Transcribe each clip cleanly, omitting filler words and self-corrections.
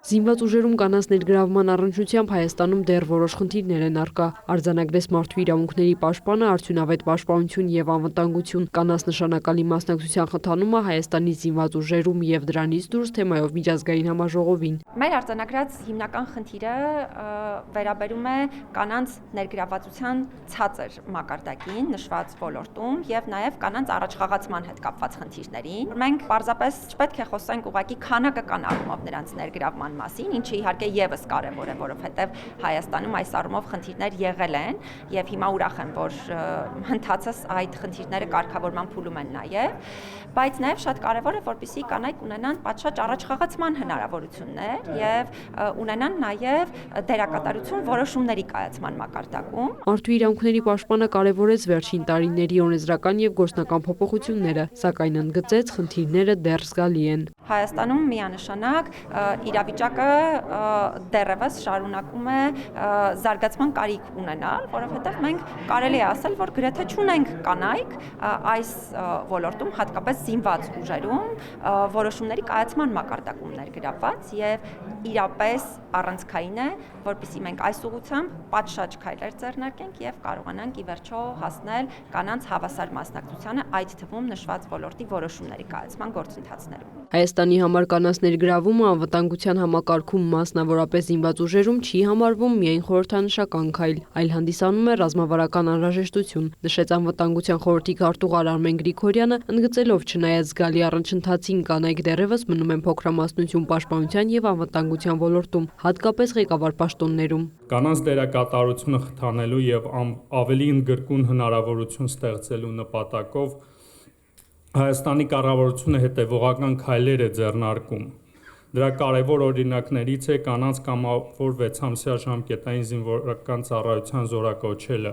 Զինված ուժերում կանանց ներգրավման առնչությամբ Հայաստանում դեռ որոշ խնդիրներ են առկա։ Արձանագրեց Մարդու իրավունքների պաշտպանը, արդյունավետ պաշտպանություն եւ անվտանգություն, կանանց նշանակալի մասնակցության խթանումը Հայաստանի զինված ուժերում եւ դրանից դուրս թեմայով միջազգային համաժողովին։ Մեր արձանագրած հիմնական խնդիրը վերաբերում է կանանց ներգրավվածության ցածր մակարդակին նշված ոլորտում եւ նաեւ կանանց առաջխաղացման հետ կապված խնդիրներին։ Մենք պարզապես չպետք է խոսենք ուղղակի քանակական առումով նրանց ներգրավման մասին, ինչը իհարկե եւս կարեւոր է, որովհետեւ Հայաստանում այս առումով խնդիրներ եղել են եւ հիմա ուրախ եմ, որ հնդածս այդ խնդիրները կարգավորման փուլում են նաեւ, բայց նաեւ շատ կարեւոր է, որպեսզի կանայք ունենան պատշաճ առաջխաղացման հնարավորություններ եւ ունենան նաեւ դերակատարություն որոշումների կայացման մակարդակում։ Մարդու իրավունքների պաշտպանը կարևորեց վերջին տարիների օրենսդրական եւ գործնական փոփոխությունները, սակայն ընդգծեց խնդիրները դեռ զգալի են։ Հայաստանում միանշանակ իրավիճակը դեռևս շարունակում է զարգացման կարիք ունենալ, որովհետև մենք կարելի է ասել, որ գրեթե չունենք կանայք այս ոլորտում, հատկապես զինված ուժերում, որոշումների կայացման մակարդակում ներգրավված եւ իրապես առանցքային է, որպեսզի մենք այս ուղղությամբ պատշաճ քայլեր ձեռնարկենք եւ կարողանանք ի վերջո հասնել կանանց հավասար մասնակցությանը, այդ թվում նշված ոլորտի որոշումների կայացման գործընթացներում։ Հայաստանի համար կանանց ներգրավումը անվտանգության համակարգում, մասնավորապես զինված ուժերում, չի համարվում միայն խորհրդանշական քայլ, այլ հանդիսանում է ռազմավարական անհրաժեշտություն, նշեց անվտանգության խորհրդի քարտուղար Արմեն Գրիգորյանը, ընդգծելով չնայած զգալի առնչընթացին կանայք դեռևս մնում են փոքրամասնություն պաշտպանության եւ անվտանգության ոլորտում, հատկապես ղեկավար պաշտոններում։ Կանանց դերակատարությունը խթանելու եւ ավելի ընդգրկուն հնարավորություն ստեղծելու նպատակով Հայաստանի կառավարությունը հետևողական քայլեր է ձեռնարկում։ Դրա կարևոր օրինակներից է կանանց կամավոր 6-ամսյա ժամկետային զինվորական ծառայության զորակոչելը,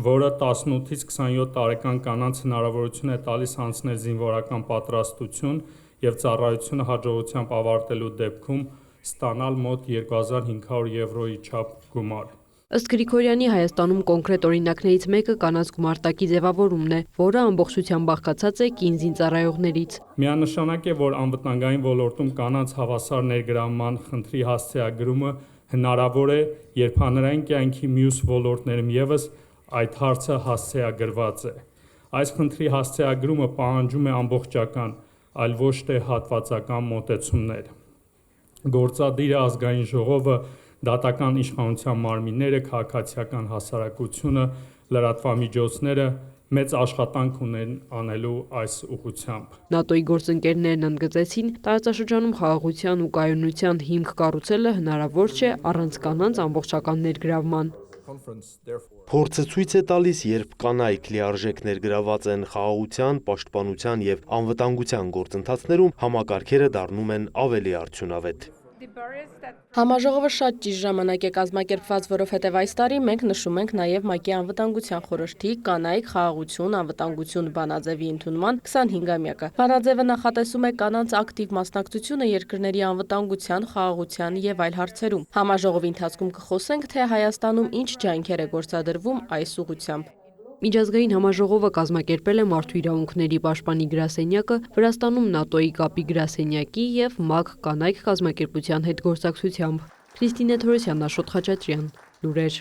որը 18-ից 27 տարեկան կանանց հնարավորություն է տալիս անցնել զինվորական պատրաստություն եւ ծառայությունը հաջողությամբ ավարտելու դեպքում ստանալ մոտ 2500 եվրոյի չափ գումար։ Ըստ Գրիգորյանի Հայաստանում կոնկրետ օրինակներից մեկը կանանց գումարտակի ձևավորումն է, որը ամբողջությամբ բաղկացած է կին զինծառայողներից։ Միանշանակ է, որ անվտանգային ոլորտում կանանց հավասար ներգրավման խնդրի հասցեագրումը հնարավոր է, երբ հանրային կյանքի մյուս ոլորտներում եւս այդ հարցը հասցեագրված է։ Այս խնդրի հասցեագրումը պահանջում է ամբողջական, այլ ոչ թե հատվածական մոտեցումներ։ Գործադիր ազգային ժողովը, դատական իշխանության մարմինները, քաղաքացիական հասարակությունը, լրատվամիջոցները մեծ աշխատանք ունեն անելու այս ուղղությամբ։ ՆԱՏՕ-ի գործընկերներն ընդգծեցին, տարածաշրջանում խաղաղության ու կայունության հիմք կառուցելը հնարավոր չէ առանց կանանց ամբողջական ներգրավման։ Փորձը ցույց է տալիս, երբ կանայք լիարժեք ներգրաված են խաղաղության, պաշտպանության եւ անվտանգության գործընթացներում, համակարգերը դառնում են ավելի արդյունավետ։ Համաժողովը շատ ճիշտ ժամանակ է կազմակերպված, որովհետև այս տարի մենք նշում ենք նաև ՄԱԿ-ի անվտանգության խորհրդի կանայք խաղաղություն, անվտանգություն բանաձևի ընդունման 25-ամյակը։ Բանաձևը նախատեսում է կանանց ակտիվ մասնակցությունը երկրների անվտանգության, խաղաղության եւ այլ հարցերում։ Համաժողովի ընթացքում կխոսենք, թե Հայաստանում ինչ ջանքեր է գործադրվում այս ուղղությամբ։ Միջազգային համաժողովը կազմակերպել է Մարդու իրավունքների պաշտպանի գրասենյակը Վրաստանում ՆԱՏՕ-ի կապի գրասենյակի եւ ՄԱԿ կանայք կազմակերպության հետ գործակցությամբ։ Քրիստինե Թորոսյան, Աշոտ Խաչատրյան, լուրեր։